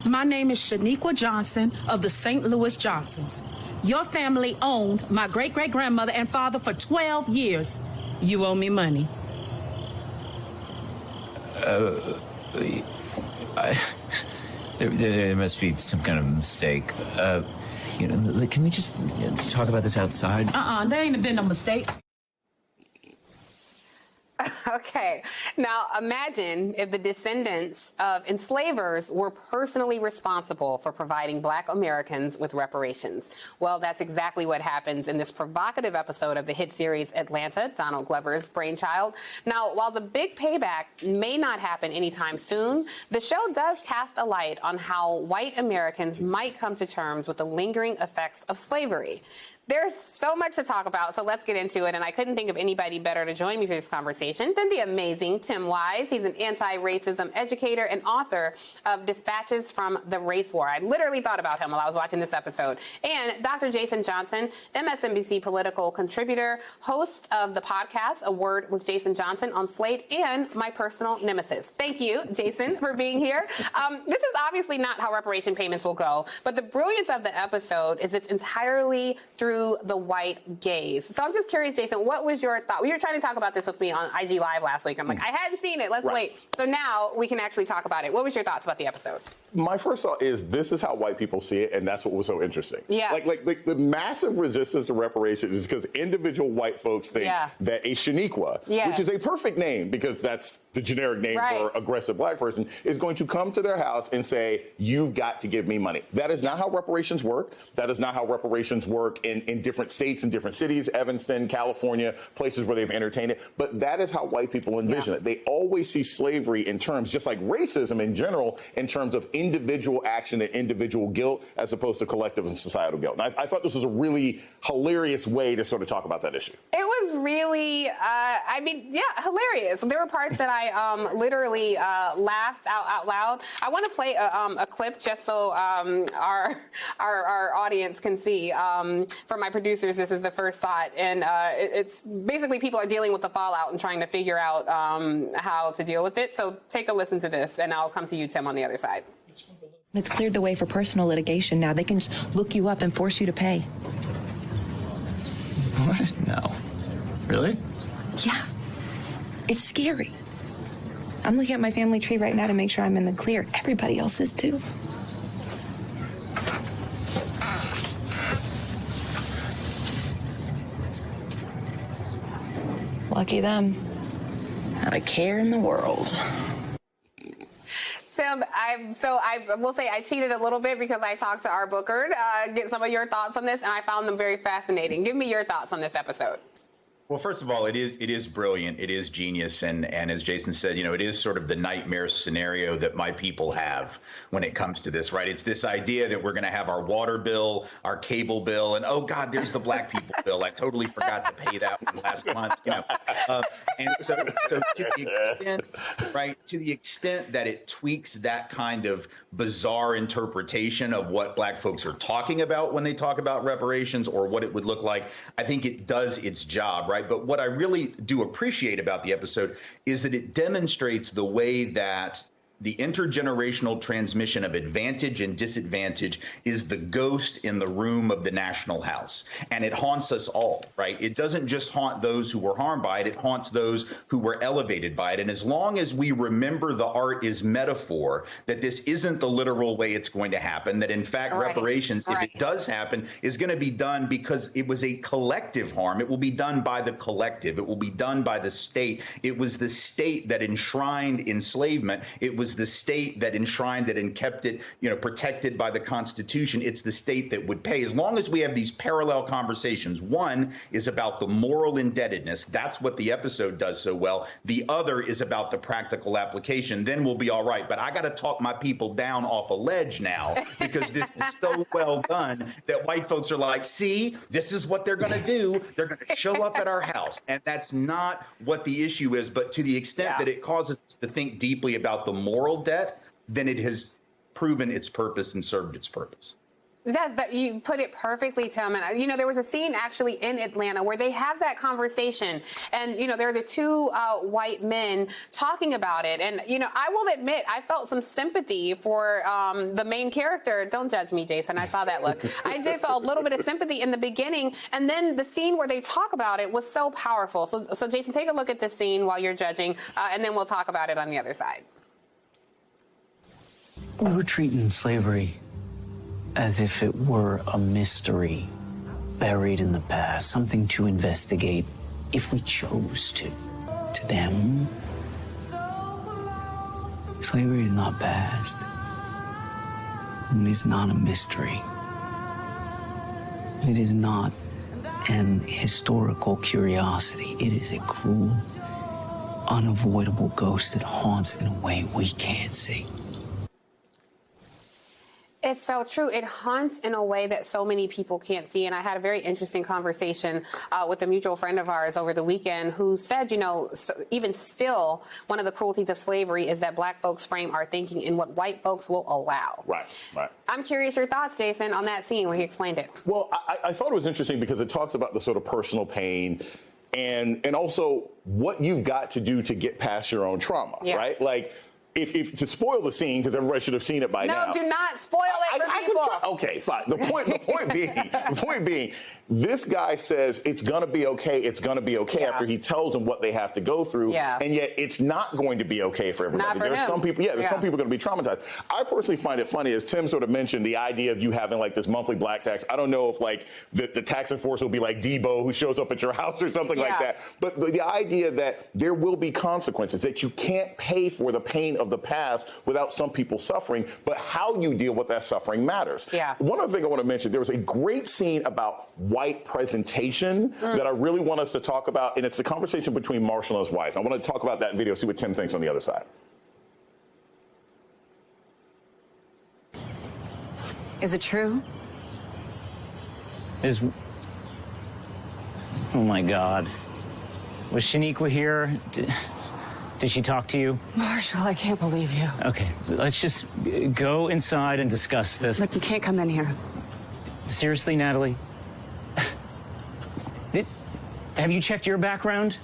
My name is Shaniqua Johnson of the St. Louis Johnsons. Your family owned my great-great-grandmother and father for 12 years. You owe me money. There must be some kind of mistake. Can we just talk about this outside? There ain't been no mistake. Okay. Now, imagine if the descendants of enslavers were personally responsible for providing Black Americans with reparations. Well, that's exactly what happens in this provocative episode of the hit series Atlanta, Donald Glover's brainchild. Now, while the big payback may not happen anytime soon, the show does cast a light on how white Americans might come to terms with the lingering effects of slavery. There's so much to talk about, so let's get into it. And I couldn't think of anybody better to join me for this conversation than the amazing Tim Wise. He's an anti-racism educator and author of Dispatches from the Race War. I literally thought about him while I was watching this episode. And Dr. Jason Johnson, MSNBC political contributor, host of the podcast, A Word with Jason Johnson on Slate, and my personal nemesis. Thank you, Jason, for being here. This is obviously not how reparation payments will go, but the brilliance of the episode is it's entirely through the white gaze. So I'm just curious, Jason, what was your thought? You were trying to talk about this with me on IG Live last week. I'm like, I hadn't seen it. Let's wait. So now we can actually talk about it. What was your thoughts about the episode? My first thought is this is how white people see it, and that's what was so interesting. Yeah. Like the massive resistance to reparations is because individual white folks think that a Shaniqua, which is a perfect name because that's the generic name for aggressive Black person, is going to come to their house and say, you've got to give me money. That is not how reparations work. That is not how reparations work in different states and different cities, Evanston, California, places where they've entertained it. But that is how white people envision it. They always see slavery in terms, just like racism in general, in terms of individual action and individual guilt as opposed to collective and societal guilt. And I thought this was a really hilarious way to sort of talk about that issue. It was really, hilarious. There were parts that I literally laughed out loud. I want to play a clip just so our audience can see. For my producers, this is the first thought, and it's basically people are dealing with the fallout and trying to figure out how to deal with it. So take a listen to this, and I'll come to you, Tim, on the other side. It's cleared the way for personal litigation now. They can just look you up and force you to pay. What? No. Really? Yeah. It's scary. I'm looking at my family tree right now to make sure I'm in the clear. Everybody else is too. Lucky them. Not a care in the world. Tim, I will say I cheated a little bit because I talked to our booker to get some of your thoughts on this, and I found them very fascinating. Give me your thoughts on this episode. Well, first of all, it is brilliant. It is genius. And as Jason said, it is sort of the nightmare scenario that my people have when it comes to this, right? It's this idea that we're going to have our water bill, our cable bill, and oh, God, there's the Black people bill. I totally forgot to pay that one last month, And so to the extent, right, to the extent that it tweaks that kind of bizarre interpretation of what Black folks are talking about when they talk about reparations or what it would look like, I think it does its job, right? But what I really do appreciate about the episode is that it demonstrates the way that the intergenerational transmission of advantage and disadvantage is the ghost in the room of the national house. And it haunts us all, right? It doesn't just haunt those who were harmed by it. It haunts those who were elevated by it. And as long as we remember the art is metaphor, that this isn't the literal way it's going to happen, that in fact, reparations, if it does happen, is going to be done because it was a collective harm. It will be done by the collective. It will be done by the state. It was the state that enshrined enslavement. It was the state that enshrined it and kept it, protected by the Constitution. It's the state that would pay. As long as we have these parallel conversations, one is about the moral indebtedness. That's what the episode does so well. The other is about the practical application. Then we'll be all right. But I got to talk my people down off a ledge now because this is so well done that white folks are like, see, this is what they're going to do. They're going to show up at our house. And that's not what the issue is. But to the extent that it causes us to think deeply about the moral debt, then it has proven its purpose and served its purpose. That you put it perfectly, Tim. And you know, there was a scene actually in Atlanta where they have that conversation, and you know, there are the two white men talking about it. And you know, I will admit, I felt some sympathy for the main character. Don't judge me, Jason. I saw that look. I did feel a little bit of sympathy in the beginning, and then the scene where they talk about it was so powerful. So Jason, take a look at this scene while you're judging, and then we'll talk about it on the other side. We were treating slavery as if it were a mystery buried in the past, something to investigate if we chose to. To them, slavery is not past. It is not a mystery. It is not an historical curiosity. It is a cruel, unavoidable ghost that haunts in a way we can't see. It's so true. It haunts in a way that so many people can't see. And I had a very interesting conversation with a mutual friend of ours over the weekend who said, you know, even still, one of the cruelties of slavery is that black folks frame our thinking in what white folks will allow. Right. I'm curious your thoughts, Jason, on that scene where he explained it. Well, I thought it was interesting because it talks about the sort of personal pain and also what you've got to do to get past your own trauma, right? Like, if to spoil the scene, because everybody should have seen it by now. No, do not spoil it for people. Okay, fine. The point being, this guy says it's gonna be okay. It's gonna be okay after he tells them what they have to go through, and yet it's not going to be okay for everybody. There's some people, some people going to be traumatized. I personally find it funny, as Tim sort of mentioned, the idea of you having like this monthly black tax. I don't know if like the tax enforcer will be like Debo, who shows up at your house or something like that. But the idea that there will be consequences, that you can't pay for the pain of the past without some people suffering, but how you deal with that suffering matters. One other thing I want to mention, there was a great scene about white presentation that I really want us to talk about, and it's the conversation between Marshall and his wife. I want to talk about that video, see what Tim thinks on the other side. Is it true? Oh my God. Was Shaniqua here? Did she talk to you? Marshall, I can't believe you. Okay, let's just go inside and discuss this. Look, you can't come in here. Seriously, Natalie? Have you checked your background?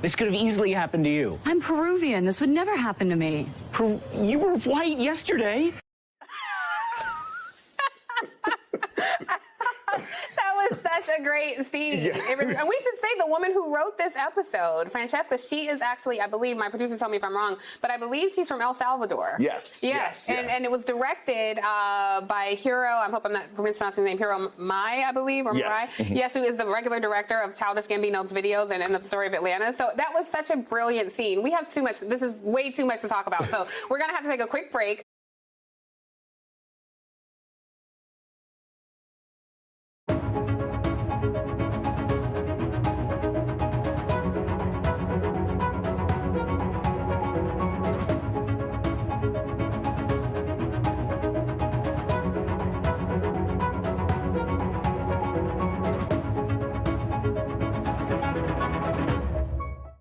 This could have easily happened to you. I'm Peruvian. This would never happen to me. You were white yesterday. Such a great scene. And we should say the woman who wrote this episode, Francesca, she is actually, I believe, my producer told me if I'm wrong, but I believe she's from El Salvador. Yes. And it was directed by Hiro, I hope I'm not mispronouncing his name, Hiro Mai, I believe, or Mai. Yes, who is the regular director of Childish Gambino's videos and the story of Atlanta. So that was such a brilliant scene. We have too much, this is way too much to talk about. So we're going to have to take a quick break.